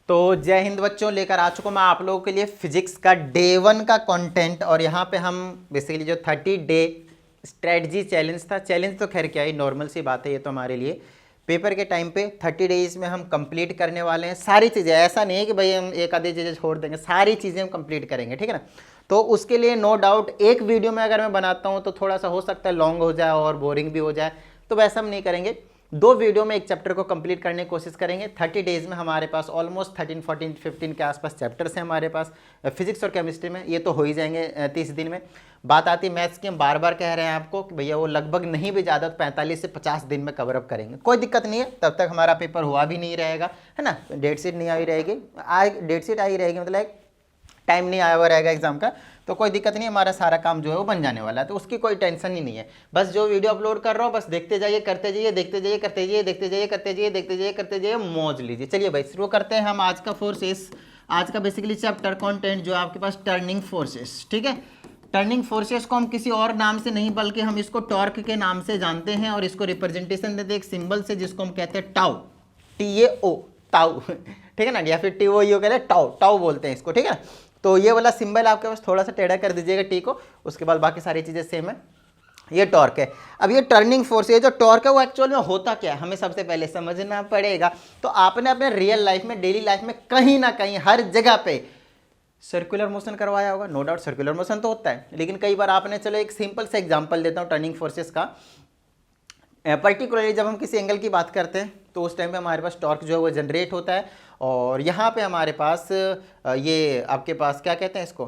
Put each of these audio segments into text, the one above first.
तो जय हिंद बच्चों, लेकर आ चुका मैं आप लोगों के लिए फिजिक्स का डे 1 का कंटेंट। और यहाँ पे हम बेसिकली जो 30 डे स्ट्रेटजी चैलेंज था, चैलेंज तो खैर क्या ही, नॉर्मल सी बात है ये तो हमारे लिए। पेपर के टाइम पे 30 डेज में हम कंप्लीट करने वाले हैं सारी चीज़ें। ऐसा नहीं है कि भाई हम एक आधी चीज़ें छोड़ देंगे, सारी चीज़ें हम कंप्लीट करेंगे, ठीक है ना। तो उसके लिए नो डाउट एक वीडियो में अगर मैं बनाता हूँ तो थोड़ा सा हो सकता है लॉन्ग हो जाए और बोरिंग भी हो जाए, तो वैसा हम नहीं करेंगे। 2 वीडियो में एक चैप्टर को कंप्लीट करने की कोशिश करेंगे। 30 डेज में हमारे पास ऑलमोस्ट 13, 14, 15 के आसपास चैप्टर्स हैं हमारे पास फिजिक्स और केमिस्ट्री में। ये तो हो ही जाएंगे 30 दिन में। बात आती है मैथ्स की, हम बार बार कह रहे हैं आपको कि भैया वो लगभग नहीं भी ज़्यादा 45 से 50 दिन में कवर अप करेंगे, कोई दिक्कत नहीं है। तब तक हमारा पेपर हुआ भी नहीं रहेगा, है ना। डेट शीट नहीं आई रहेगी, डेट शीट आई रहेगी, मतलब टाइम नहीं आया हुआ रहेगा एग्जाम का, तो कोई दिक्कत नहीं, हमारा सारा काम जो है वो बन जाने वाला है, तो उसकी कोई टेंशन ही नहीं है। बस जो वीडियो अपलोड कर रहा हूँ बस देखते जाइए, करते जाइए, देखते जाइए, करते जाइए, देखते जाइए, करते जाइए, देखते जाइए, करते जाइए, मौज लीजिए। चलिए भाई शुरू करते हैं हम आज का फोर्सेस, आज का बेसिकली चैप्टर कंटेंट जो है आपके पास टर्निंग फोर्सेस, ठीक है। टर्निंग फोर्सेस को हम किसी और नाम से नहीं बल्कि हम इसको टॉर्क के नाम से जानते हैं, और इसको रिप्रेजेंटेशन देते हैं एक सिंबल से जिसको हम कहते हैं टाउ, TAO, टाउ, ठीक है ना, या फिर TOU कहते हैं, टाउ, टाउ बोलते हैं इसको, ठीक है। तो ये वाला सिंबल आपके पास थोड़ा सा टेढ़ा कर दीजिएगा टी को, उसके बाद बाकी सारी चीज़ें सेम है। ये टॉर्क है। अब ये टर्निंग फोर्स, ये जो टॉर्क है वो एक्चुअल में होता क्या है हमें सबसे पहले समझना पड़ेगा। तो आपने अपने रियल लाइफ में, डेली लाइफ में कहीं ना कहीं हर जगह पे सर्कुलर मोशन करवाया होगा, नो डाउट सर्कुलर मोशन तो होता है, लेकिन कई बार आपने, चलो एक सिंपल सा एग्जांपल देता हूँ टर्निंग फोर्सेस का। पर्टिकुलरली जब हम किसी एंगल की बात करते हैं तो उस टाइम पे हमारे पास टॉर्क जो है वो जनरेट होता है, और यहाँ पे हमारे पास ये आपके पास क्या कहते हैं इसको,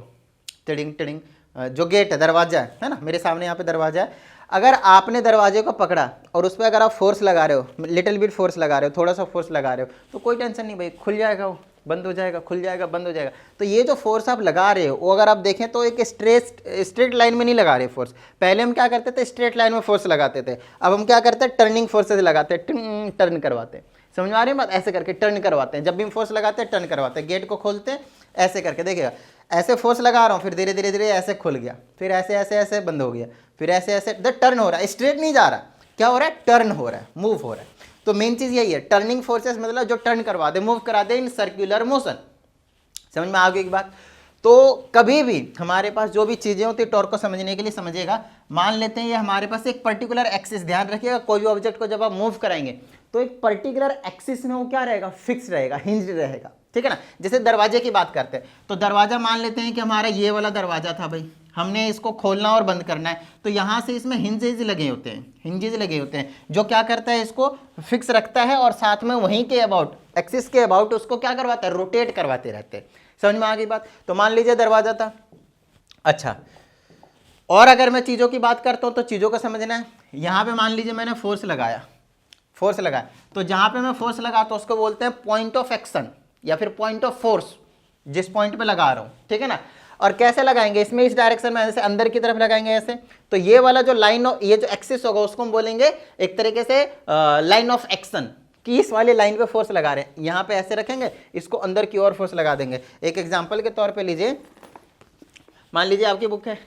टिडिंग टिडिंग, जो गेट है, दरवाजा है ना, मेरे सामने यहाँ पे दरवाजा है। अगर आपने दरवाजे को पकड़ा और उस पर अगर आप फोर्स लगा रहे हो, लिटिल बिट फोर्स लगा रहे हो, थोड़ा सा फोर्स लगा रहे हो, तो कोई टेंशन नहीं भाई, खुल जाएगा वो, बंद हो जाएगा, खुल जाएगा, बंद हो जाएगा। तो ये जो फोर्स आप लगा रहे हो वो अगर आप देखें तो एक स्ट्रेट लाइन में नहीं लगा रहे फोर्स। पहले हम क्या करते थे, स्ट्रेट लाइन में फोर्स लगाते थे, अब हम क्या करते हैं, टर्निंग फोर्सेस लगाते हैं, टर्न करवाते हैं। समझ में आ रही है बात, ऐसे करके टर्न करवाते हैं। जब भी हम फोर्स लगाते हैं टर्न करवाते हैं, गेट को खोलते हैं ऐसे करके, देखिएगा ऐसे फोर्स लगा रहा हूँ, फिर धीरे धीरे धीरे ऐसे खुल गया, फिर ऐसे ऐसे ऐसे बंद हो गया, फिर ऐसे ऐसे, टर्न हो रहा है, स्ट्रेट नहीं जा रहा, क्या हो रहा है, टर्न हो रहा है, मूव हो रहा है। तो मेन चीज़ यही है, टर्निंग फोर्सेस मतलब जो टर्न करवा दे, मूव करा दे इन सर्कुलर मोशन। समझ में आ गई एक बात। तो कभी भी हमारे पास जो भी चीजें होती है टॉर्क को समझने के लिए समझिएगा, मान लेते हैं ये हमारे पास एक पर्टिकुलर एक्सिस, ध्यान रखिएगा कोई भी ऑब्जेक्ट को जब आप मूव कराएंगे तो एक पर्टिकुलर एक्सिस में वो क्या रहेगा, फिक्स रहेगा, हिंज रहेगा, ठीक है ना। जैसे दरवाजे की बात करते हैं तो दरवाजा मान लेते हैं कि हमारा ये वाला दरवाजा था भाई, हमने इसको खोलना और बंद करना है, तो यहाँ से इसमें हिंजेज लगे होते हैं, हिंजेज लगे होते हैं जो क्या करता है, इसको फिक्स रखता है, और साथ में वहीं के अबाउट, एक्सिस के अबाउट उसको क्या करवाता है, रोटेट करवाते रहते हैं। समझ में आ गई बात। तो मान लीजिए दरवाजा था, अच्छा, और अगर मैं चीज़ों की बात करता हूँ तो चीज़ों को समझना है। यहाँ पे मान लीजिए मैंने फोर्स लगाया, फोर्स लगाया, तो जहाँ पे मैं फोर्स लगाता हूँ उसको बोलते हैं पॉइंट ऑफ एक्शन या फिर पॉइंट ऑफ फोर्स, जिस पॉइंट पे लगा रहा हूँ, ठीक है ना। और कैसे लगाएंगे, इसमें इस डायरेक्शन में ऐसे अंदर की तरफ लगाएंगे ऐसे, तो ये वाला जो लाइन ऑफ, ये जो एक्सिस होगा उसको हम बोलेंगे एक तरीके से लाइन ऑफ एक्शन, कि इस वाले लाइन पे फोर्स लगा रहे हैं। यहाँ पे ऐसे रखेंगे, इसको अंदर की ओर फोर्स लगा देंगे। एक एग्जांपल के तौर पे लीजिए, मान लीजिए आपकी बुक है,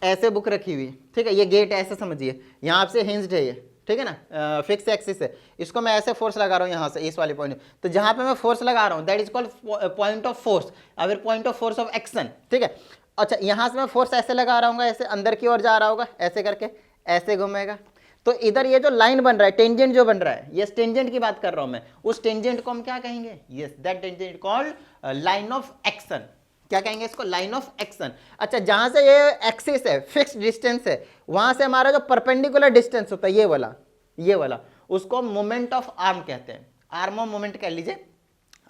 ऐसे बुक रखी हुई है, ठीक है, ये गेट ऐसे समझिए, यहाँ से हिंज्ड है ये, ठीक है ना, फिक्स एक्सिस है, इसको मैं ऐसे फोर्स लगा रहा हूँ यहाँ से इस वाले पॉइंट, तो जहाँ पे मैं फोर्स लगा रहा हूँ that is called point of force या फिर point of force of action, ठीक है। अच्छा, यहाँ से मैं फोर्स ऐसे लगा रहा हूँ, ऐसे अंदर की ओर जा रहा होगा, ऐसे करके ऐसे घूमेगा, तो इधर ये जो लाइन बन रहा है, टेंजेंट जो बन रहा है, ये टेंजेंट की बात कर रहा हूं मैं, उस टेंजेंट को हम क्या कहेंगे, yes that tangent called line of action. क्या कहेंगे इसको, लाइन ऑफ एक्शन। अच्छा, जहां से ये एक्सिस है, फिक्स्ड डिस्टेंस है, वहां से हमारा जो परपेंडिकुलर डिस्टेंस होता है, ये वाला उसको मोमेंट ऑफ आर्म कहते हैं, आर्म ऑफ मोमेंट कह लीजिए,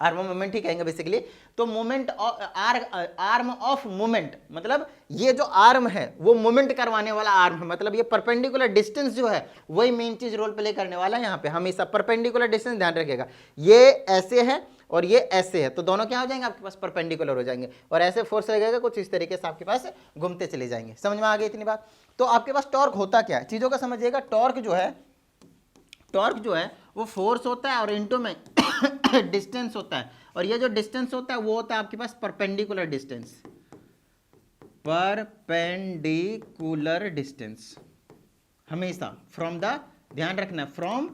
आर्म ऑफ मोमेंट ही कहेंगे बेसिकली। तो मोमेंट आर्म ऑफ मोमेंट मतलब ये जो आर्म है वो मोमेंट करवाने वाला आर्म है, मतलब ये परपेंडिकुलर डिस्टेंस जो है वही मेन चीज रोल प्ले करने वाला है। यहाँ पे हमेशा परपेंडिकुलर डिस्टेंस ध्यान रखिएगा, ये ऐसे है और ये ऐसे है, तो दोनों क्या हो जाएंगे आपके पास, परपेंडिकुलर हो जाएंगे, और ऐसे फोर्स लगेगा कुछ इस तरीके से आपके पास घूमते चले जाएंगे। समझ में आ गई इतनी बात। तो आपके पास टॉर्क होता क्या है, चीजों का समझिएगा। टॉर्क जो है वो फोर्स होता है और इनटू में डिस्टेंस होता है, और ये जो डिस्टेंस होता है वो होता है आपके पास परपेंडिकुलर डिस्टेंस, परपेंडिकुलर डिस्टेंस हमेशा फ्रॉम द, ध्यान रखना, from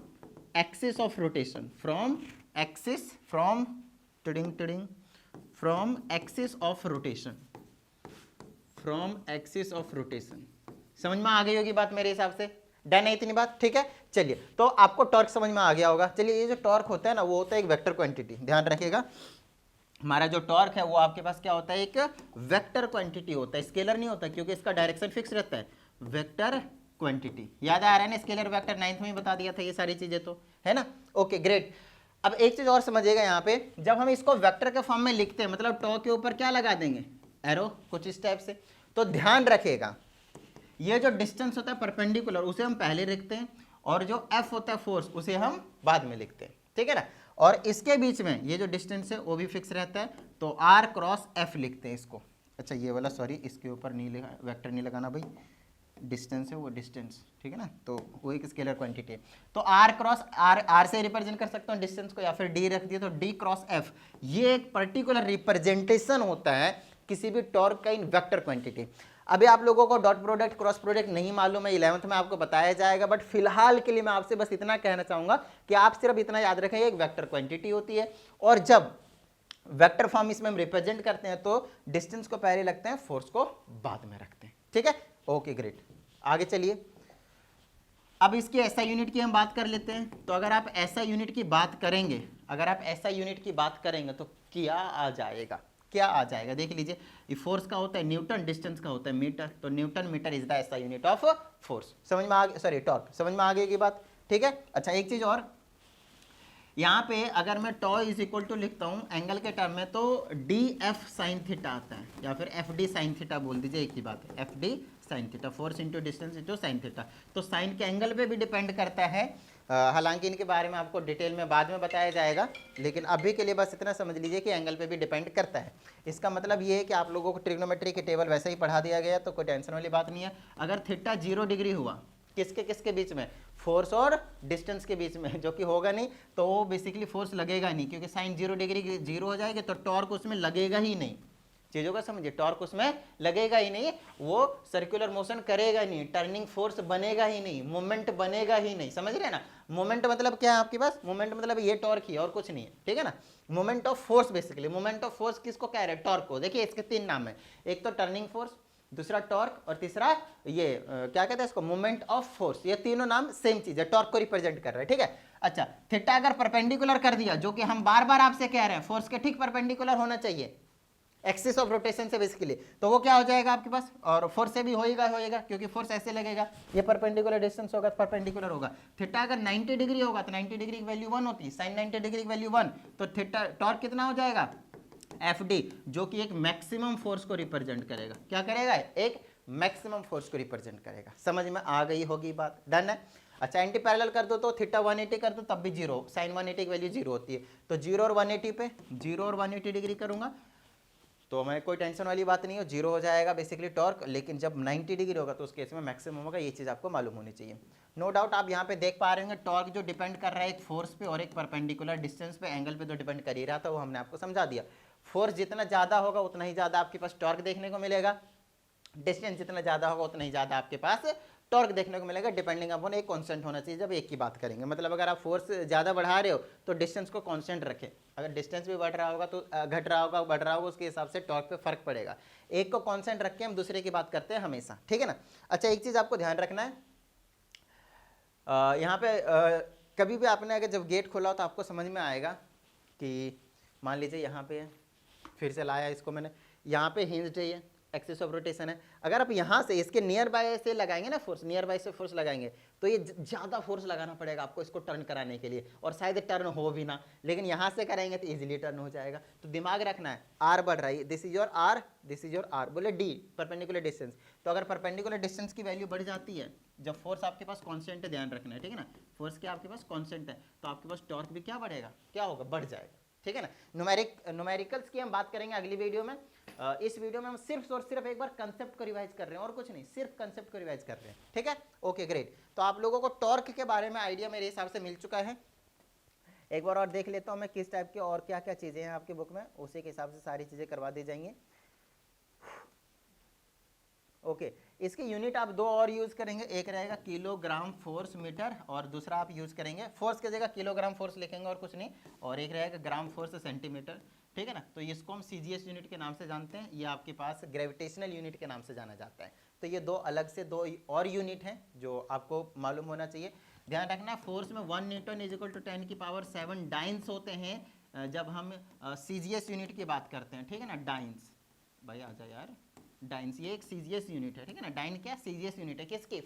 axis of rotation, from axis, from tiding tiding from axis of rotation, from axis of rotation. समझ में आ गई होगी बात मेरे हिसाब से, डन है इतनी बात, ठीक है। चलिए तो आपको टॉर्क समझ में आ गया होगा। चलिए ये जो टॉर्क होता है ना, वो होता है एक वेक्टर क्वांटिटी, ध्यान रखिएगा। हमारा जो टॉर्क है वो आपके पास क्या होता है, एक वेक्टर क्वांटिटी होता है, स्केलर नहीं होता, क्योंकि इसका डायरेक्शन फिक्स रहता है। वेक्टर क्वांटिटी याद आ रहा है ना, स्केलर वेक्टर 9th में ही बता दिया था ये सारी चीजें, तो है ना। Okay great. अब एक चीज और समझिएगा, यहाँ पे जब हम इसको वेक्टर के फॉर्म में लिखते हैं, मतलब टॉर्क के ऊपर क्या लगा देंगे, एरो, कुछ इस टाइप से। तो ध्यान रखिएगा, ये जो डिस्टेंस होता है परपेंडिकुलर, उसे हम पहले लिखते हैं, और जो एफ होता है फोर्स, उसे हम बाद में लिखते हैं, ठीक है ना। और इसके बीच में ये जो डिस्टेंस है वो भी फिक्स रहता है, तो आर क्रॉस एफ लिखते हैं इसको। अच्छा ये वाला सॉरी, इसके ऊपर नहीं लिखा, वेक्टर नहीं लगाना भाई, डिस्टेंस है वो डिस्टेंस, ठीक है ना, तो वो एक स्केलर क्वांटिटी है। तो आर क्रॉस आर, आर से रिप्रेजेंट कर सकते हो डिस्टेंस को, या फिर डी रख दिया तो डी क्रॉस एफ। ये एक पर्टिकुलर रिप्रेजेंटेशन होता है किसी भी टॉर्क का इन वेक्टर क्वांटिटी। अभी आप लोगों co dot product cross product नहीं मालूम है, 11th में आपको बताया जाएगा, बट फिलहाल के लिए मैं आपसे बस इतना कहना चाहूंगा कि आप सिर्फ इतना याद रखें, एक वेक्टर क्वांटिटी होती है, और जब वेक्टर फॉर्म इसमें हम रिप्रेजेंट करते हैं तो डिस्टेंस को पहले लगते हैं, फोर्स को बाद में रखते हैं, ठीक है। ओके ग्रेट, आगे चलिए। अब इसकी एसआई यूनिट की हम बात कर लेते हैं। तो अगर आप एसआई यूनिट की बात करेंगे, अगर आप एसआई यूनिट की बात करेंगे तो क्या आ जाएगा, क्या आ जाएगा, देख लीजिए। ये फोर्स का होता है न्यूटन, डिस्टेंस का होता है मीटर, तो newton metre is the SI unit of force. समझ में आ गई, सॉरी टॉर्क, समझ में आ गई की बात, ठीक है। अच्छा एक चीज और, यहाँ पे अगर मैं टॉ इज इक्वल टू लिखता हूँ एंगल के टर्म में, तो डी एफ साइन थीटा आता है, या फिर एफ डी साइन थीटा बोल दीजिए, एक ही बात है, F D sine theta, force into distance into sine theta. तो साइन के एंगल पे भी डिपेंड करता है, हालांकि इनके बारे में आपको डिटेल में बाद में बताया जाएगा, लेकिन अभी के लिए बस इतना समझ लीजिए कि एंगल पे भी डिपेंड करता है। इसका मतलब ये है कि आप लोगों को ट्रिग्नोमेट्री के टेबल वैसे ही पढ़ा दिया गया, तो कोई टेंशन वाली बात नहीं है। अगर थीटा 0 डिग्री हुआ, किसके किसके बीच में, फोर्स और डिस्टेंस के बीच में, जो कि होगा नहीं, तो वो बेसिकली फोर्स लगेगा नहीं, क्योंकि साइन 0 डिग्री 0 हो जाएगी, तो टॉर्क उसमें लगेगा ही नहीं। चीजों का समझिए, टॉर्क उसमें लगेगा ही नहीं, वो सर्कुलर मोशन करेगा नहीं, टर्निंग फोर्स बनेगा ही नहीं, मोमेंट बनेगा ही नहीं, समझ रहे हैं ना। मोमेंट मतलब क्या है आपके पास, मोमेंट मतलब ये टॉर्क ही और कुछ नहीं है, ठीक है ना। Moment of force, basically moment of force किसको कह रहे हैं, टॉर्क को। देखिए इसके 3 नाम है, एक तो टर्निंग फोर्स, दूसरा टॉर्क, और तीसरा ये क्या कहते हैं इसको, मोमेंट ऑफ फोर्स। ये तीनों नाम सेम चीज है, टॉर्क को रिप्रेजेंट कर रहे हैं, ठीक है। अच्छा थीटा अगर परपेंडिकुलर कर दिया, जो कि हम बार बार आपसे कह रहे हैं, फोर्स के ठीक परपेंडिकुलर होना चाहिए एक्सिस ऑफ रोटेशन से बेसिकली, तो वो क्या हो जाएगा आपके पास, और फोर्स से भी होएगा, क्योंकि फोर्स ऐसे लगेगा, ये परपेंडिकुलर डिस्टेंस होगा, परपेंडिकुलर होगा। थीटा अगर 90 डिग्री होगा तो 90 डिग्री की वैल्यू 1 होती है, साइन 90 डिग्री की वैल्यू 1, तो थीटा टॉर्क कितना हो जाएगा, एफ डी, जो कि एक मैक्सिमम फोर्स को रिप्रेजेंट करेगा। क्या करेगा, एक मैक्सिमम फोर्स को रिप्रेजेंट करेगा। समझ में आ गई होगी बात, डन है। अच्छा एंटी पैरेलल कर दो तो थीटा 180 कर दो तब भी 0, साइन 180 की वैल्यू 0 होती है, तो 0 और 180 पे 0 और 180 डिग्री करूंगा तो मैं कोई टेंशन वाली बात नहीं हो, 0 हो जाएगा बेसिकली टॉर्क। लेकिन जब 90 डिग्री होगा तो उस केस में मैक्सिमम होगा, ये चीज़ आपको मालूम होनी चाहिए। नो डाउट आप यहाँ पे देख पा रहे होंगे, टॉर्क जो डिपेंड कर रहा है एक फोर्स पे और एक परपेंडिकुलर डिस्टेंस पे, एंगल पे तो डिपेंड कर ही रहा था, वो हमने आपको समझा दिया। फोर्स जितना ज़्यादा होगा उतना ही ज़्यादा आपके पास टॉर्क देखने को मिलेगा, डिस्टेंस जितना ज़्यादा होगा उतना ही ज़्यादा आपके पास टॉर्क देखने को मिलेगा, डिपेंडिंग अपॉन एक कांस्टेंट होना चाहिए जब एक की बात करेंगे। मतलब अगर आप फोर्स ज़्यादा बढ़ा रहे हो तो डिस्टेंस को कांस्टेंट रखें, अगर डिस्टेंस भी बढ़ रहा होगा तो घट रहा होगा, बढ़ रहा होगा, उसके हिसाब से टॉर्क पे फर्क पड़ेगा। एक को कांस्टेंट रख के हम दूसरे की बात करते हैं हमेशा, ठीक है ना। अच्छा एक चीज़ आपको ध्यान रखना है, यहाँ पे कभी भी आपने अगर जब गेट खोला हो तो आपको समझ में आएगा कि मान लीजिए यहाँ पे फिर से लाया इसको मैंने, यहाँ पे हिंज्ड है, ये एक्सिस ऑफ रोटेशन है। अगर आप यहाँ से इसके नियर बाय से लगाएंगे ना फोर्स, नियर बाय से फोर्स लगाएंगे तो ये ज़्यादा फोर्स लगाना पड़ेगा आपको इसको टर्न कराने के लिए, और शायद टर्न हो भी ना, लेकिन यहाँ से करेंगे तो इजीली टर्न हो जाएगा। तो दिमाग रखना है, आर बढ़ रहा है, this is your R, this is your R, बोले डी परपेंडिकुलर डिस्टेंस। तो अगर परपेंडिकुलर डिस्टेंस की वैल्यू बढ़ जाती है, जब फोर्स आपके पास कांस्टेंट है, ध्यान रखना है, ठीक है ना, फोर्स क्या आपके पास कांस्टेंट है, तो आपके पास टॉर्क भी क्या बढ़ेगा, क्या होगा, बढ़ जाएगा, ठीक है ना। न्यूमेरिकल्स की हम बात करेंगे अगली वीडियो में। इस वीडियो में हम सिर्फ और सिर्फ एक बार कंसेप्ट को रिवाइज कर रहे हैं और कुछ नहीं, सिर्फ कंसेप्ट को रिवाइज कर रहे हैं, ठीक है। ओके ग्रेट, तो आप लोगों को टॉर्क के बारे में आइडिया मेरे हिसाब से मिल चुका है। एक बार और देख लेता हूं मैं किस टाइप की और क्या क्या चीजें हैं आपकी बुक में, उसी के हिसाब से सारी चीजें करवा दी जाएंगी। ओके इसकी यूनिट आप दो और यूज करेंगे, एक रहेगा किलोग्राम फोर्स मीटर और दूसरा आप यूज करेंगे फोर्स की जगह किलोग्राम फोर्स लिखेंगे और कुछ नहीं, और एक रहेगा ग्राम फोर्स सेंटीमीटर, ठीक है ना। तो इसको हम सीजीएस यूनिट के नाम से जानते हैं, ये आपके पास ग्रेविटेशनल यूनिट के नाम से जाना जाता है। तो ये दो अलग से दो और यूनिट हैं जो आपको मालूम होना चाहिए। ध्यान रखना फोर्स में 1 newton is equal to 10⁻7 dynes होते हैं जब हम सीजीएस यूनिट की बात करते हैं, ठीक है ना। डाइन्स भाई आ जा यार, डाइन्स ये एक सीजीएस यूनिट है, ठीक है ना। डाइन क्या सीजीएस यूनिट है, किसकी,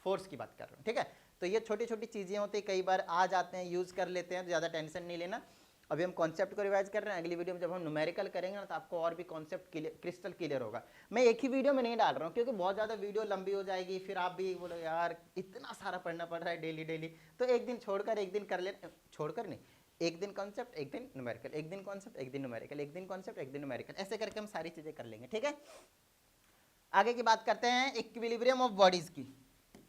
फोर्स की बात कर रहा हूँ, ठीक है। तो ये छोटी छोटी चीज़ें होती है, कई बार आ जाते हैं, यूज़ कर लेते हैं, तो ज़्यादा टेंशन नहीं लेना। अभी हम कॉन्सेप्ट को रिवाइज कर रहे हैं, अगली वीडियो में जब हम न्यूमेरिकल करेंगे ना तो आपको और भी कॉन्सेप्ट क्रिस्टल क्लियर होगा। मैं एक ही वीडियो में नहीं डाल रहा हूँ क्योंकि बहुत ज़्यादा वीडियो लंबी हो जाएगी, फिर आप भी बोलो यार इतना सारा पढ़ना पड़ रहा है डेली डेली, तो एक दिन छोड़कर एक दिन कर लेना, छोड़कर नहीं, एक दिन कॉन्सेप्ट एक दिन न्यूमेरिकल, एक दिन कॉन्सेप्ट एक दिन न्यूमेरिकल, एक दिन कॉन्सेप्ट एक दिन न्यूमेरिकल, ऐसे करके हम सारी चीज़ें कर लेंगे, ठीक है। आगे की बात करते हैं इक्विलिब्रियम ऑफ बॉडीज की।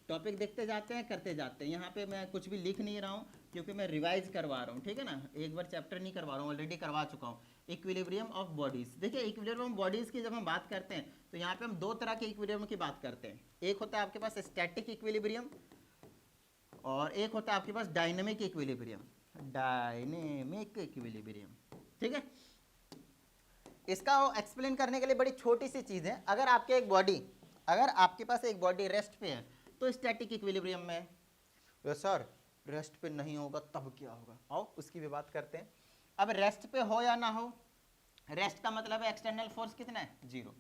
टॉपिक देखते जाते हैं, करते जाते हैं। यहाँ पे मैं कुछ भी लिख नहीं रहा हूँ क्योंकि मैं रिवाइज करवा रहा हूँ, ठीक है ना। एक बार चैप्टर नहीं करवा रहा हूँ, ऑलरेडी करवा चुका हूँ। इक्विलिब्रियम ऑफ बॉडीज, देखिए इक्विलिब्रियम ऑफ बॉडीज की जब हम बात करते हैं तो यहाँ पे हम दो तरह के इक्विलिब्रियम की बात करते हैं। एक होता है आपके पास स्टैटिक इक्विलिब्रियम और एक होता है आपके पास डायनेमिक इक्विलिब्रियम, डायनेमिक इक्विलिब्रियम, ठीक है। इसका एक्सप्लेन करने के लिए बड़ी छोटी सी चीज़ है, अगर आपके पास एक बॉडी रेस्ट पे है तो स्टैटिक इक्विलिब्रियम में है। सर रेस्ट पे नहीं होगा तब क्या होगा, आओ उसकी भी बात करते हैं। अब रेस्ट पे हो या ना हो, रेस्ट का मतलब है एक्सटर्नल फोर्स कितना है, 0।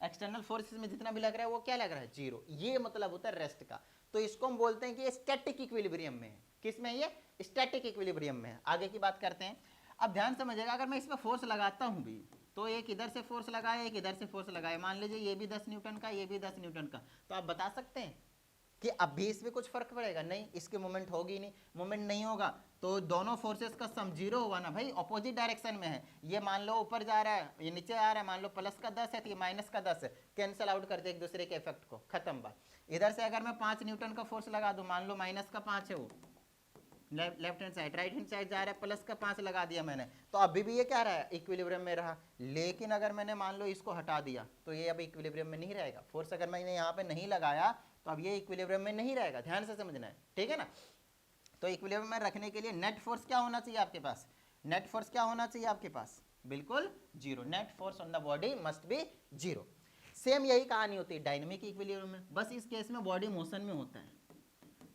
एक्सटर्नल फोर्स में जितना भी लग रहा है वो क्या लग रहा है, 0। ये मतलब होता है रेस्ट का। तो इसको हम बोलते हैं कि ये स्टैटिक इक्विलिब्रियम में है। किस में, ये स्टैटिक इक्विलिब्रियम में है। आगे की बात करते हैं। अब ध्यान समझिएगा, अगर मैं इसमें फोर्स लगाता हूं भी तो एक इधर से फोर्स लगाया, एक इधर से फोर्स लगाया, मान लीजिए ये भी 10 न्यूटन का, ये भी 10 न्यूटन का, तो आप बता सकते हैं कि अब भी इसमें कुछ फर्क पड़ेगा, नहीं, इसके मोमेंट होगी नहीं, मोमेंट नहीं होगा तो दोनों फोर्सेस का सम 0 हुआ ना भाई, ऑपोजिट डायरेक्शन में है। ये मान लो ऊपर जा रहा है, ये नीचे आ रहा है, मान लो प्लस का 10 है तो ये माइनस का 10 है, कैंसिल आउट कर दे एक दूसरे के इफेक्ट को, खत्म बात। इधर से अगर मैं 5 न्यूटन का फोर्स लगा दूं, मान लो माइनस का 5 है वो left hand side, right hand side जा रहा है, प्लस का 5 लगा दिया मैंने, तो अभी भी ये क्या रहा है, इक्विलिब्रियम में रहा। लेकिन अगर मैंने मान लो इसको हटा दिया तो ये अब इक्विलिब्रियम में नहीं रहेगा। फोर्स अगर मैंने यहाँ पे नहीं लगाया तो अब ये इक्विलिब्रियम में नहीं रहेगा, ध्यान से समझना है, ठीक है ना। तो इक्विलिब्रियम में रखने के लिए नेट फोर्स क्या होना चाहिए आपके पास, नेट फोर्स क्या होना चाहिए आपके पास, बिल्कुल 0। Net force on the body must be 0। Same यही कहानी होती है डायनेमिक इक्विलिब्रियम में, बस इस केस में बॉडी मोशन में होता है,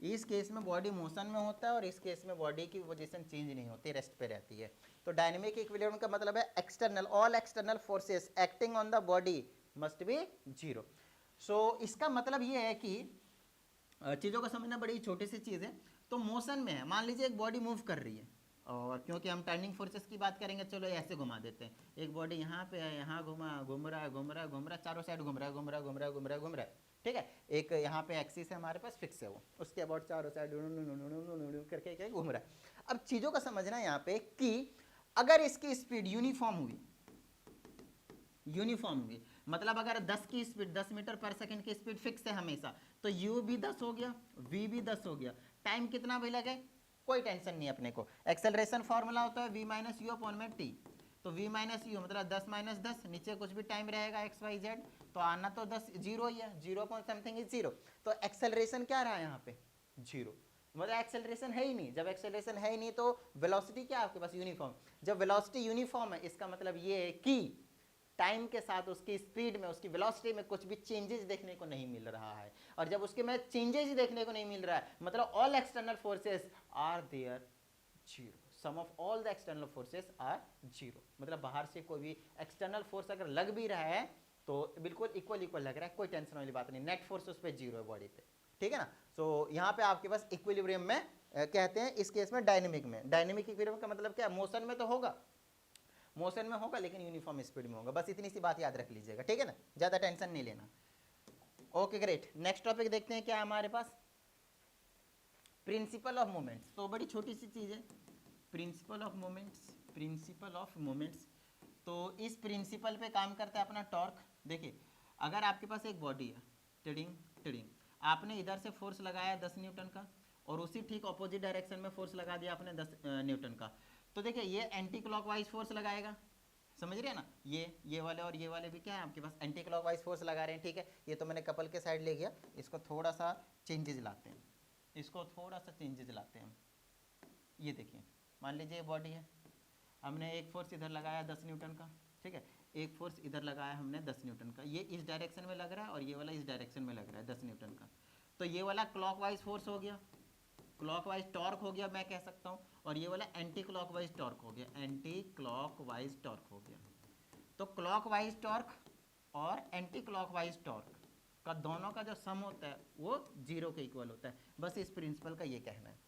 इस केस में बॉडी मोशन में होता है और इस केस में बॉडी की पोजीशन चेंज नहीं होती, रेस्ट पे रहती है। तो डायनेमिक इक्विलिब्रियम का मतलब है external, all external forces acting on the body must be 0। सो इसका मतलब ये है कि चीज़ों को समझना बड़ी छोटी सी चीज़ है। तो मोशन में है, मान लीजिए एक बॉडी मूव कर रही है, और क्योंकि हम टर्निंग फोर्सेस की बात करेंगे, चलो ऐसे घुमा देते हैं। एक बॉडी यहाँ पे है, यहाँ घूम रहा है, चारों साइड घूम रहा है, ठीक है। एक यहाँ पे एक्सिस है हमारे पास, फिक्स है वो, उसके अबाउट चारों साइड करके क्या घूम रहा है। अब चीज़ों का समझना यहाँ पे कि अगर इसकी स्पीड यूनिफॉर्म हुई, मतलब अगर 10 की स्पीड, 10 मीटर पर सेकंड की स्पीड फिक्स है हमेशा, तो u भी 10 हो गया, v भी 10 हो गया, टाइम कितना भी लगे कोई टेंशन नहीं अपने को। एक्सेलरेशन फॉर्मूला होता है v माइनस यू अपॉन में t, तो v माइनस यू मतलब 10 माइनस 10, नीचे कुछ भी टाइम रहेगा x y z, तो आना तो 10 0 ही है, 0 पॉइंट समथिंग इज 0। तो एक्सेलरेशन क्या रहा है यहाँ पे, 0, मतलब एक्सेलरेशन है ही नहीं। जब एक्सेलरेशन है ही नहीं तो वेलोसिटी क्या है आपके पास, यूनिफॉर्म। जब वेलोसिटी यूनिफॉर्म है इसका मतलब ये है कि टाइम के साथ उसकी स्पीड में, उसकी वेलोसिटी में कुछ भी चेंजेस देखने को नहीं मिल रहा है। और जब उसके में चेंजेस ही देखने को नहीं मिल रहा है मतलब all external forces are there 0, sum of all the external forces are 0, मतलब बाहर से कोई भी एक्सटर्नल फोर्स अगर लग भी रहा है तो बिल्कुल इक्वल लग रहा है, कोई टेंशन वाली बात नहीं, नेट फोर्स उस पर 0 है बॉडी पे, ठीक है ना। सो यहाँ पे आपके पास इक्विलिब्रियम में कहते हैं, इस केस में डायनेमिक में। डायनेमिक इक्विलिब्रियम का मतलब क्या, मोशन में तो होगा, मोशन में होगा लेकिन यूनिफॉर्म स्पीड में होगा, बस इतनी सी बात याद रख लीजिएगा, ठीक है ना, ज़्यादा टेंशन नहीं लेना। ओके ग्रेट, नेक्स्ट टॉपिक देखते हैं क्या है हमारे पास, प्रिंसिपल ऑफ मोमेंट्स। तो बड़ी छोटी सी चीज़ है, प्रिंसिपल ऑफ मोमेंट्स। तो इस प्रिंसिपल पे काम करता है अपना टॉर्क। देखिए अगर आपके पास एक बॉडी है, टिडिंग, आपने इधर से फोर्स लगाया 10 न्यूटन का और उसी ठीक ऑपोजिट डायरेक्शन में फोर्स लगा दिया आपने 10 न्यूटन का, तो देखिए ये एंटी क्लॉकवाइज फोर्स लगाएगा, समझ रहे हैं ना, ये वाले और ये वाले भी क्या है आपके पास एंटी क्लॉकवाइज फोर्स लगा रहे हैं, ठीक है। ये तो मैंने कपल के साइड ले गया, इसको थोड़ा सा चेंजेज लाते हैं, इसको थोड़ा सा चेंजेज लाते हैं हम। ये देखिए, मान लीजिए ये बॉडी है, हमने एक फोर्स इधर लगाया 10 न्यूटन का, ठीक है, एक फोर्स इधर लगाया हमने 10 न्यूटन का, ये इस डायरेक्शन में लग रहा है और ये वाला इस डायरेक्शन में लग रहा है 10 न्यूटन का। तो ये वाला क्लॉकवाइज फोर्स हो गया, क्लॉकवाइज टॉर्क हो गया मैं कह सकता हूँ, और ये वाला एंटी क्लॉकवाइज टॉर्क हो गया, एंटी क्लॉकवाइज टॉर्क हो गया। तो क्लॉकवाइज टॉर्क और एंटी क्लॉकवाइज टॉर्क का दोनों का जो सम होता है वो 0 के इक्वल होता है। बस इस प्रिंसिपल का ये कहना है,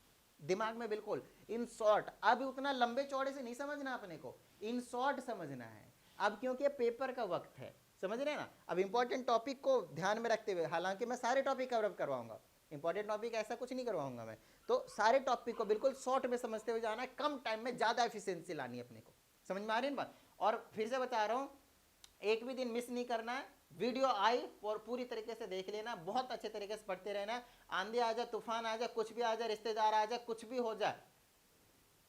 दिमाग में बिल्कुल इन शॉर्ट, अब उतना लंबे चौड़े से नहीं समझना अपने को, इन शॉर्ट समझना है अब, क्योंकि पेपर का वक्त है, समझ रहे हैं ना। अब इंपॉर्टेंट टॉपिक को ध्यान में रखते हुए, हालांकि मैं सारे टॉपिक कवर करवाऊंगा, इंपॉर्टेंट टॉपिक ऐसा कुछ नहीं करवाऊंगा मैं, तो सारे टॉपिक को बिल्कुल शॉर्ट में समझते हुए जाना है, कम टाइम में ज्यादा एफिशिएंसी लानी है अपने को, समझ में आ रही है बात। और फिर से बता रहा हूं, एक भी दिन मिस नहीं करना है, वीडियो आई और पूरी तरीके से देख लेना, बहुत अच्छे तरीके से पढ़ते रहना है। आंधी आ जाए, तूफान आ जाए, कुछ भी आ जाए, रिश्तेदार आ जाए, कुछ भी हो जाए,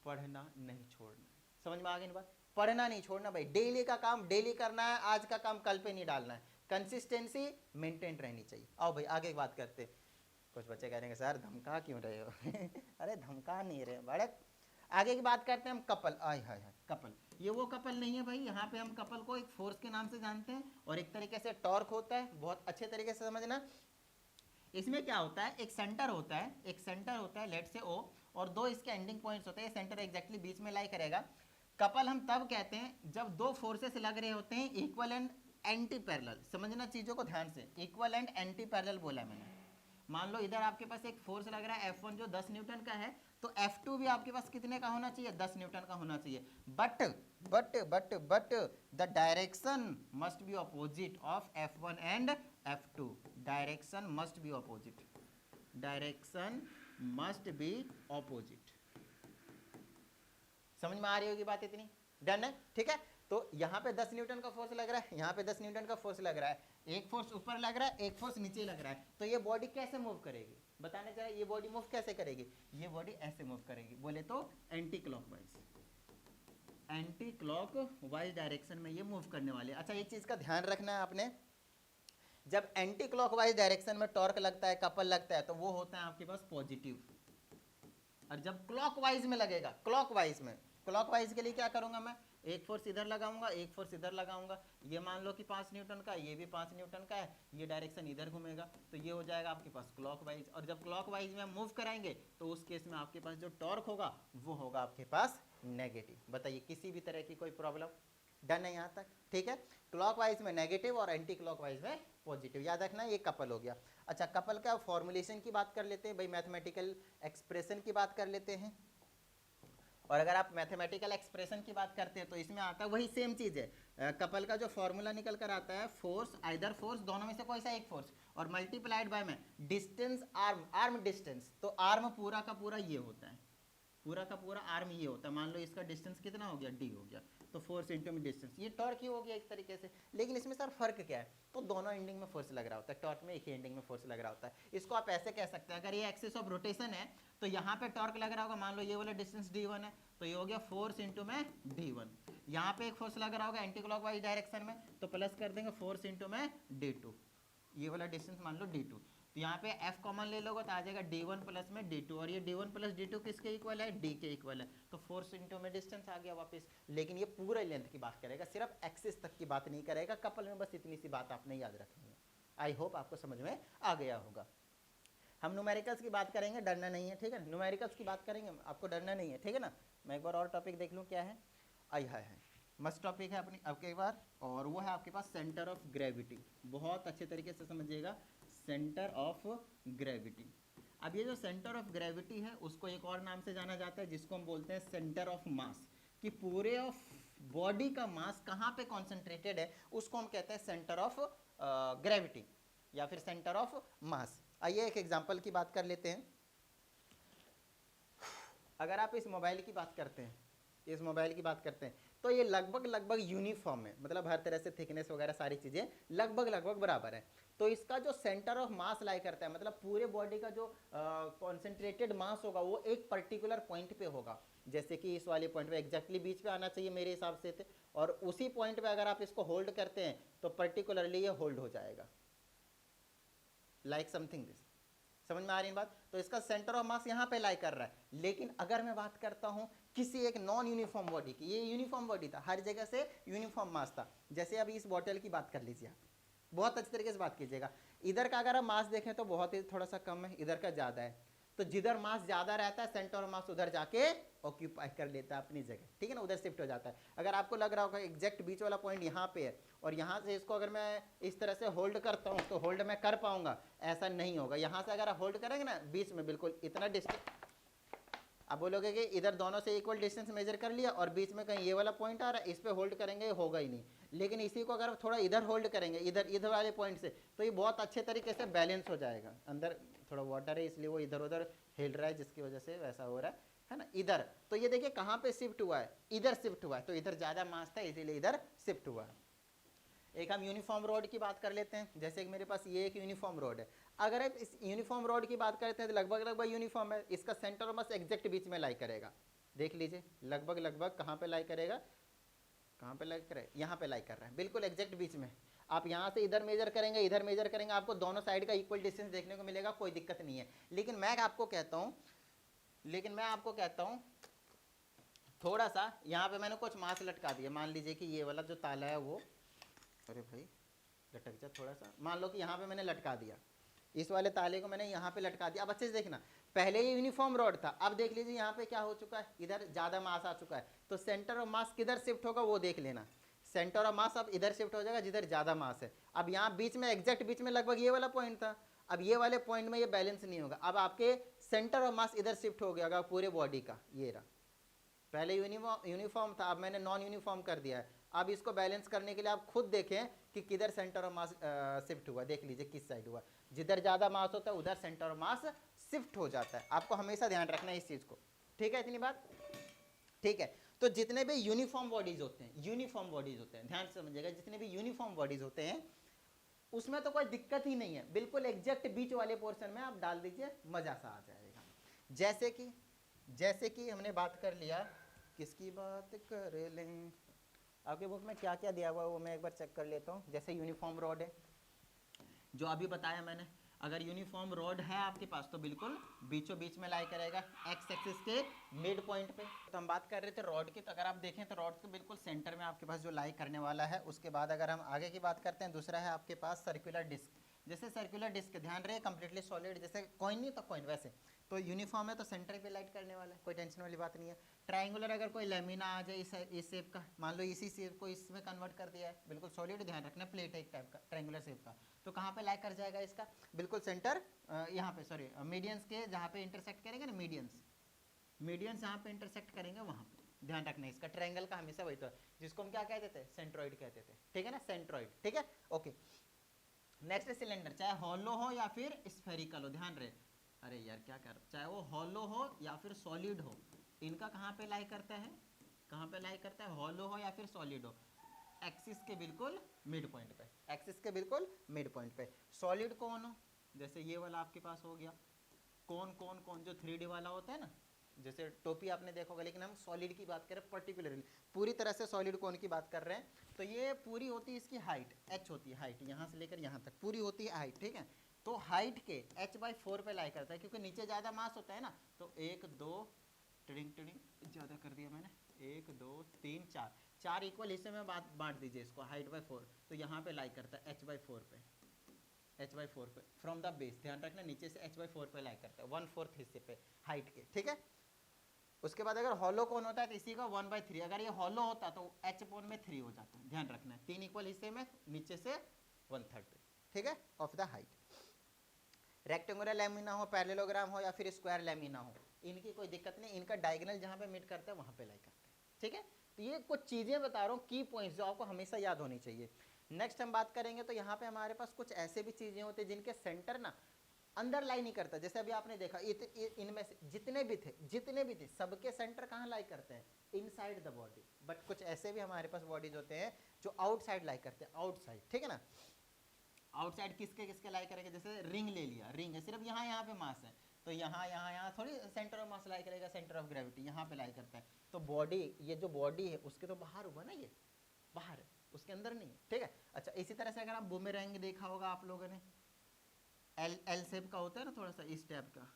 पढ़ना नहीं छोड़ना। समझ में आ गई बात, पढ़ना नहीं छोड़ना भाई, डेली का काम डेली करना है, आज का काम कल पे नहीं डालना है, कंसिस्टेंसी मेंटेन रहनी चाहिए। आओ भाई आगे बात करते। कुछ बच्चे कह रहे हैं सर धमका क्यों रहे हो अरे धमका नहीं रहे बड़े। आगे की बात करते हैं हम कपल। आय हाय हाय, कपल, ये वो कपल नहीं है भाई, यहाँ पे हम कपल को एक फोर्स के नाम से जानते हैं और एक तरीके से टॉर्क होता है, बहुत अच्छे तरीके से समझना। इसमें क्या होता है, एक सेंटर होता है, एक सेंटर होता है लेट से ओ, और दो इसके एंडिंग पॉइंट्स होते हैं, सेंटर एग्जैक्टली बीच में लाई करेगा। कपल हम तब कहते हैं जब दो फोर्सेस लग रहे होते हैं इक्वल एंड एंटी पैरेलल। समझना चीजों को ध्यान से, इक्वल एंड एंटी पैरेलल बोला मैंने। मान लो इधर आपके पास एक फोर्स लग रहा है F1 जो 10 न्यूटन का है, तो F2 भी आपके पास कितने का होना चाहिए, 10 न्यूटन का होना चाहिए। But the direction must be opposite of F1 and F2, direction must be opposite, direction must be opposite. समझ में आ रही होगी बात इतनी, डन है, ठीक है। तो यहाँ पे 10 न्यूटन का फोर्स लग रहा है, यहाँ पे 10 न्यूटन का फोर्स लग रहा है, एक फोर्स ऊपर लग रहा है, एक फोर्स नीचे लग रहा है, तो ये बॉडी कैसे मूव करेगी, बताने चाहिए, ये बॉडी मूव कैसे करेगी, ये बॉडी ऐसे मूव करेगी, बोले तो anti clockwise, anti clockwise direction में ये मूव करने वाले। अच्छा एक चीज का ध्यान रखना है आपने, जब एंटी क्लॉकवाइज डायरेक्शन में टॉर्क लगता है, कपल लगता है, तो वो होता है आपके पास पॉजिटिव, और जब क्लॉकवाइज में लगेगा, क्लॉकवाइज में, क्लॉकवाइज के लिए क्या करूंगा मैं, एक फोर्स इधर लगाऊंगा, एक फोर्स इधर लगाऊंगा, ये मान लो कि 5 न्यूटन का, ये भी 5 न्यूटन का है, ये डायरेक्शन इधर घूमेगा, तो ये हो जाएगा आपके पास क्लॉकवाइज। और जब क्लॉकवाइज में हम मूव कराएंगे तो उस केस में आपके पास जो टॉर्क होगा वो होगा आपके पास नेगेटिव। बताइए किसी भी तरह की कोई प्रॉब्लम, डन है यहाँ तक, ठीक है। क्लॉकवाइज में नेगेटिव और एंटी क्लॉकवाइज में पॉजिटिव, याद रखना ये कपल हो गया। अच्छा कपल का फॉर्मुलेशन की बात कर लेते हैं भाई, मैथमेटिकल एक्सप्रेशन की बात कर लेते हैं। और अगर आप मैथमेटिकल एक्सप्रेशन की बात करते हैं तो इसमें आता है वही सेम चीज है, कपल का जो फॉर्मूला निकल कर आता है, फोर्स आइदर फोर्स, दोनों में से कोई सा एक फोर्स, और मल्टीप्लाइड बाय में डिस्टेंस आर्म, आर्म डिस्टेंस, तो आर्म पूरा का पूरा ये होता है, पूरा का पूरा आर्म ये होता है। मान लो इसका डिस्टेंस कितना हो गया, डी हो गया, तो फोर्स इंटू में डिस्टेंस, ये टॉर्क ही हो गया एक तरीके से। लेकिन इसमें सर फर्क क्या है, तो दोनों एंडिंग में फोर्स लग रहा होता है, टॉर्क में एक ही एंडिंग में फोर्स लग रहा होता है। इसको आप ऐसे कह सकते हैं, अगर ये एक्सिस ऑफ रोटेशन है तो यहाँ पे टॉर्क लग रहा होगा, मान लो ये वाला डिस्टेंस d1 है, तो ये हो गया फोर्स इंटू में d1। यहाँ पे एक फोर्स लग रहा होगा एंटी क्लॉकवाइज डायरेक्शन में, तो प्लस कर देंगे फोर्स इंटू में d2, ये वाला डिस्टेंस मान लो d2, तो यहाँ पे f कॉमन ले लोगे तो आ जाएगा d1 प्लस में d2, और ये d1 प्लस d2 किसके इक्वल है, d के इक्वल है, तो फोर्स इंटू में डिस्टेंस आ गया वापस। लेकिन ये पूरे लेंथ की बात करेगा, सिर्फ एक्सिस तक की बात नहीं करेगा कपल में, बस इतनी सी बात आपने याद रखनी है। आई होप आपको समझ में आ गया होगा। हम न्यूमेरिकल्स की बात करेंगे, डरना नहीं है, ठीक है, न्यूमेरिकल्स की बात करेंगे, आपको डरना नहीं है, ठीक है ना। मैं एक बार और टॉपिक देख लूँ क्या है, आई हाय है, मस्त टॉपिक है अपनी आपके एक बार, और वो है आपके पास सेंटर ऑफ ग्रेविटी। बहुत अच्छे तरीके से समझिएगा, सेंटर ऑफ ग्रेविटी। अब ये जो सेंटर ऑफ ग्रेविटी है उसको एक और नाम से जाना जाता है जिसको हम बोलते हैं सेंटर ऑफ मास, कि पूरे ऑफ बॉडी का मास कहाँ पे कॉन्सेंट्रेटेड है उसको हम कहते हैं सेंटर ऑफ ग्रेविटी या फिर सेंटर ऑफ मास। आइए एक एग्जांपल की बात कर लेते हैं। अगर आप इस मोबाइल की बात करते हैं, इस मोबाइल की बात करते हैं, तो ये लगभग यूनिफॉर्म है, मतलब हर तरह से थिकनेस वगैरह सारी चीज़ें लगभग बराबर है। तो इसका जो सेंटर ऑफ मास लाई करता है, मतलब पूरे बॉडी का जो कॉन्सेंट्रेटेड मास होगा वो एक पर्टिकुलर पॉइंट पे होगा। जैसे कि इस वाले पॉइंट पे एग्जैक्टली बीच पे आना चाहिए मेरे हिसाब से थे, और उसी पॉइंट पे अगर आप इसको होल्ड करते हैं तो पर्टिकुलरली ये होल्ड हो जाएगा, लाइक समथिंग दिस। समझ में आ रही है बात? तो इसका सेंटर ऑफ मास यहाँ पे लाई कर रहा है। लेकिन अगर मैं बात करता हूँ किसी एक नॉन यूनिफॉर्म बॉडी की, ये यूनिफॉर्म बॉडी था, हर जगह से यूनिफॉर्म मास था। जैसे अभी इस बॉटल की बात कर लीजिए आप, बहुत अच्छी तरीके से बात कीजिएगा। इधर का अगर आप मास देखें तो बहुत ही थोड़ा सा कम है, इधर का ज़्यादा है। तो जिधर मास ज़्यादा रहता है सेंटर ऑफ मास उधर जाके ऑक्यूपाई कर लेता है अपनी जगह, ठीक है ना, उधर शिफ्ट हो जाता है। अगर आपको लग रहा होगा एग्जैक्ट बीच वाला पॉइंट यहाँ पे है और यहाँ से इसको अगर मैं इस तरह से होल्ड करता हूँ तो होल्ड मैं कर पाऊंगा, ऐसा नहीं होगा। यहाँ से अगर आप होल्ड करेंगे ना बीच में बिल्कुल इतना डिस्टेंस, आप बोलोगे कि इधर दोनों से इक्वल डिस्टेंस मेजर कर लिया और बीच में कहीं ये वाला पॉइंट आ रहा है, इस पे होल्ड करेंगे, होगा ही नहीं। लेकिन इसी को अगर थोड़ा इधर होल्ड करेंगे, इधर इधर वाले पॉइंट से, तो ये बहुत अच्छे तरीके से बैलेंस हो जाएगा। अंदर थोड़ा वाटर है इसलिए वो इधर उधर हिल रहा है, जिसकी वजह से वैसा हो रहा है ना। इधर तो ये देखिए कहाँ पे शिफ्ट हुआ है, इधर शिफ्ट हुआ है, तो इधर ज़्यादा मास था इसीलिए इधर शिफ्ट हुआ है। एक हम यूनिफॉर्म रोड की बात कर लेते हैं। जैसे कि मेरे पास ये एक यूनिफॉर्म रोड है, अगर आप इस यूनिफॉर्म रोड की बात करते हैं तो लगभग लगभग यूनिफॉर्म है। इसका सेंटर बस एग्जैक्ट बीच में लाई करेगा, देख लीजिए लगभग लगभग कहाँ पे लाई करेगा, कहाँ पे लाई करेगा, यहाँ पे लाई कर रहा है, बिल्कुल एग्जैक्ट बीच में। आप यहाँ से इधर मेजर करेंगे, इधर मेजर करेंगे, आपको दोनों साइड का इक्वल डिस्टेंस देखने को मिलेगा, कोई दिक्कत नहीं है। लेकिन मैं आपको कहता हूँ थोड़ा सा यहाँ पे मैंने कुछ मास लटका दिया। मान लीजिए कि ये वाला जो ताला है वो, अरे भाई लटक जा थोड़ा सा, मान लो कि यहाँ पे मैंने लटका दिया, इस वाले ताले को मैंने यहाँ पे लटका दिया। अब अच्छे से देखना, पहले ये यूनिफॉर्म रॉड था, अब देख लीजिए यहाँ पे क्या हो चुका है, इधर ज़्यादा मास आ चुका है। तो सेंटर ऑफ मास किधर शिफ्ट होगा वो देख लेना, सेंटर ऑफ मास अब इधर शिफ्ट हो जाएगा जिधर ज़्यादा मास है। अब यहाँ बीच में एग्जैक्ट बीच में लगभग ये वाला पॉइंट था, अब ये वाले पॉइंट में ये बैलेंस नहीं होगा। अब आपके सेंटर ऑफ मास इधर शिफ्ट हो गया पूरे बॉडी का, ये रहा। पहले यूनिफॉर्म था, अब मैंने नॉन यूनिफॉर्म कर दिया है। अब इसको बैलेंस करने के लिए आप खुद देखें कि किधर सेंटर ऑफ मास शिफ्ट हुआ, देख लीजिए किस साइड हुआ। जिधर ज़्यादा मास होता है उधर सेंटर ऑफ मास शिफ्ट हो जाता है। आपको हमेशा ध्यान रखना है इस चीज़ को, ठीक है, इतनी बात ठीक है। तो जितने भी यूनिफॉर्म बॉडीज होते हैं, ध्यान से समझिएगा, जितने भी यूनिफॉर्म बॉडीज होते हैं उसमें तो कोई दिक्कत ही नहीं है, बिल्कुल एग्जैक्ट बीच वाले पोर्शन में आप डाल दीजिए, मज़ा सा आ जाएगा। जैसे कि हमने बात कर लिया, किसकी बात कर लें, आपके बुक में क्या क्या दिया हुआ है वो मैं एक बार चेक कर लेता हूँ। जैसे यूनिफॉर्म रॉड है जो अभी बताया मैंने, अगर यूनिफॉर्म रॉड है आपके पास तो बिल्कुल बीचों बीच में लाई करेगा एक्स एक्सिस के मिड पॉइंट पे। तो हम बात कर रहे थे रॉड की, तो अगर आप देखें तो रॉड के बिल्कुल सेंटर में आपके पास जो लाई करने वाला है। उसके बाद अगर हम आगे की बात करते हैं, दूसरा है आपके पास सर्कुलर डिस्क। जैसे सर्कुलर डिस्क, ध्यान रहे कंप्लीटली सॉलिड, जैसे कॉइन नहीं तो कॉइन वैसे, तो यूनिफॉर्म है तो सेंटर पे लाइट करने वाला है, कोई टेंशन वाली बात नहीं है। ट्राइंगुलर अगर कोई लेमिना आ जाए इस शेप का, मान लो इसी शेप को इसमें कन्वर्ट कर दिया है, बिल्कुल सॉलिड, ध्यान रखना प्लेट है एक टाइप का ट्राइंगुलर शेप का, तो कहाँ पे लाइक कर जाएगा इसका, बिल्कुल सेंटर यहाँ पे, सॉरी मीडियंस के जहाँ पे इंटरसेक्ट करेंगे ना, मीडियंस जहाँ पे इंटरसेक्ट करेंगे वहाँ पे ध्यान रखना है। इसका ट्रायंगल का हमेशा वही तो है, जिसको हम क्या कहते थे, सेंट्रॉइड कहते थे, ठीक है ना, सेंट्रॉइड, ठीक है, ओके। नेक्स्ट सिलेंडर, चाहे हॉलो हो या फिर स्फेरिकल हो, ध्यान रहे, अरे यार क्या कर, चाहे वो हॉलो हो या फिर सॉलिड हो, इनका कहाँ पे लाई करता है, हॉलो हो या फिर सॉलिड हो, एक्सिस के बिल्कुल मिड पॉइंट पे, सॉलिड कौन हो, जैसे ये वाला आपके पास हो गया, कौन जो 3D वाला होता है ना, जैसे टोपी आपने देखा होगा, लेकिन हम सॉलिड की बात करें पर्टिकुलरली, पूरी तरह से सॉलिड कोन की बात कर रहे हैं। तो ये पूरी होती है इसकी हाइट, h होती है हाइट, यहाँ से लेकर यहाँ तक पूरी होती है हाइट, ठीक है। तो हाइट के h/4 पे लाई करता है, क्योंकि नीचे ज़्यादा मास होता है ना, तो 1 2 टिडिंग ज़्यादा कर दिया मैंने, 1 2 3 4 इक्वल हिस्से में बांट दीजिए इसको, हाइट बाई 4, तो यहाँ पे लाई करता है h/4 पे, फ्रॉम द बेस, ध्यान रखना नीचे से h/4 पे लाई करता है, 1/4 हिस्से पे हाइट के, ठीक है। उसके बाद अगर हॉलो कौन होता है तो इसी का 1/3, अगर ये हॉलो होता तो h/3 हो जाता है, ध्यान रखना है, 3 इक्वल हिस्से में नीचे से 1/3 पे, ठीक है, of the height. Rectangular lamina हो, पैरेललोग्राम हो या फिर स्क्वायर लैमिना हो, इनकी कोई दिक्कत नहीं, इनका डायगोनल जहाँ पे मीट करता है वहाँ पे लाई करते हैं, ठीक है। तो ये कुछ चीज़ें बता रहा हूँ, की पॉइंट्स जो आपको हमेशा याद होनी चाहिए। नेक्स्ट हम बात करेंगे तो यहाँ पे हमारे पास कुछ ऐसे भी चीज़ें होती हैं जिनके सेंटर ना अंदर लाई नहीं करता। जैसे अभी आपने देखा इनमें से जितने भी थे सबके सेंटर कहाँ लाई करते हैं, इनसाइड द बॉडी। बट कुछ ऐसे भी हमारे पास बॉडीज होते हैं जो आउटसाइड लाई करते हैं, आउटसाइड, ठीक है ना। आउटसाइड किसके लाई करेंगे, जैसे रिंग ले लिया, रिंग है सिर्फ यहाँ पे मास है, तो यहाँ थोड़ी सेंटर ऑफ मास लाई करेगा, सेंटर ऑफ ग्रेविटी यहाँ पे लाई करता है। तो बॉडी, ये जो बॉडी है उसके तो बाहर हुआ ना, ये बाहर है, उसके अंदर नहीं है, ठीक है। अच्छा, इसी तरह से अगर आप बूमेरैंग देखा होगा आप लोगों ने, एल शेप का होता है ना, थोड़ा सा इस टाइप का,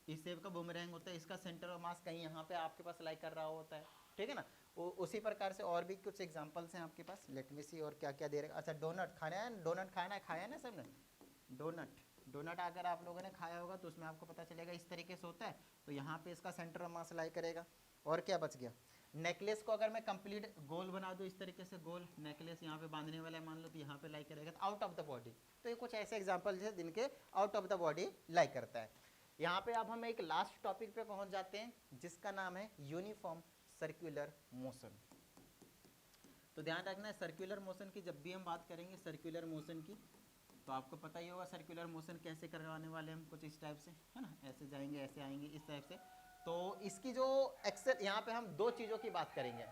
इस शेप का बूमेरैंग होता है, इसका सेंटर ऑफ मास कहीं यहाँ पे आपके पास लाई कर रहा होता है, ठीक है ना। उसी प्रकार से और भी कुछ एग्जांपल्स हैं आपके पास, लेट मी सी और क्या क्या दे रहे हैं। अच्छा, डोनट खाना है, डोनट खाना है, खाया है ना सबने डोनट अगर आप लोगों ने खाया होगा तो उसमें आपको पता चलेगा इस तरीके से होता है। तो यहाँ पे इसका सेंटर ऑफ मास लाई करेगा। और क्या बच गया, नेकलेस को अगर मैं कंप्लीट गोल बना दूँ इस तरीके से, गोल नेकलेस यहाँ पे बांधने वाला है मान लो, तो यहाँ पे लाई करेगा, तो आउट ऑफ द बॉडी। तो ये कुछ ऐसे एग्जाम्पल्स हैं जिनके आउट ऑफ द बॉडी लाई करता है। यहाँ पे अब हम एक लास्ट टॉपिक पे पहुँच जाते हैं जिसका नाम है यूनिफॉर्म सर्कुलर मोशन। तो ध्यान रखना है, सर्कुलर मोशन की जब भी हम बात करेंगे सर्कुलर मोशन की, तो आपको पता ही होगा सर्कुलर मोशन कैसे करवाने वाले हम, कुछ इस टाइप से, है ना, ऐसे जाएंगे ऐसे आएंगे इस टाइप से। तो इसकी जो एक्सेल, यहाँ पे हम दो चीज़ों की बात करेंगे,